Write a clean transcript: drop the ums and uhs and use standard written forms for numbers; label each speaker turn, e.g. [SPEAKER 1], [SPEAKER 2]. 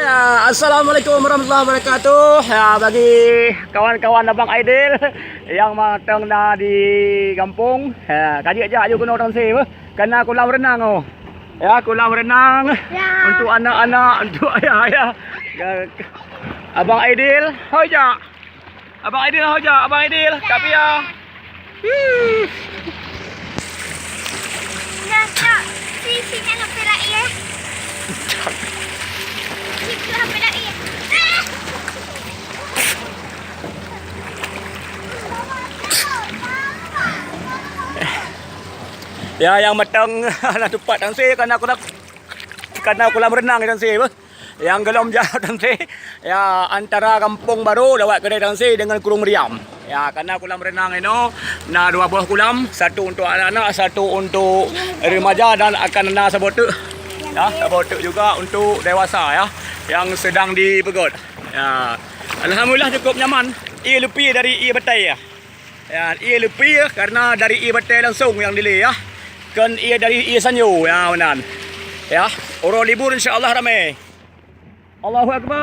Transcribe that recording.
[SPEAKER 1] Ya, Assalamualaikum warahmatullahi wabarakatuh. Ya, bagi kawan-kawan Abang Aidil yang matang na di kampung, ya, kaji aja ayo guna orang sini, kena kolam renang oh. Ya, kolam renang
[SPEAKER 2] Ya.
[SPEAKER 1] untuk anak-anak, untuk ayah-ayah. Ya, Abang Aidil, hoja. Abang Aidil hoja, Abang Aidil, Kak Pia.
[SPEAKER 2] Nak sini nak pelak ya. Situ nak pelak ya.
[SPEAKER 1] Ya, yang matang nak cepat dan saya karena kolam renang dan saya. Yang gelom jauh dan saya. Ya, antara kampung baru lewat kedai dan saya dengan Kurung Meriam. Ya, karena kolam renang ini na dua buah kolam, satu untuk anak-anak, satu untuk remaja dan akan ada sabotek. Ya, sabotek juga untuk dewasa ya yang sedang dipegot. Ya. Alhamdulillah cukup nyaman. Ia lebih dari ia betai ya. Ya, ia lebih karena dari ia betai langsung yang delay ya. Kan ia dari ia sanyo ya benar. Ya, orang libur insya-Allah ramai. Allahu Akbar.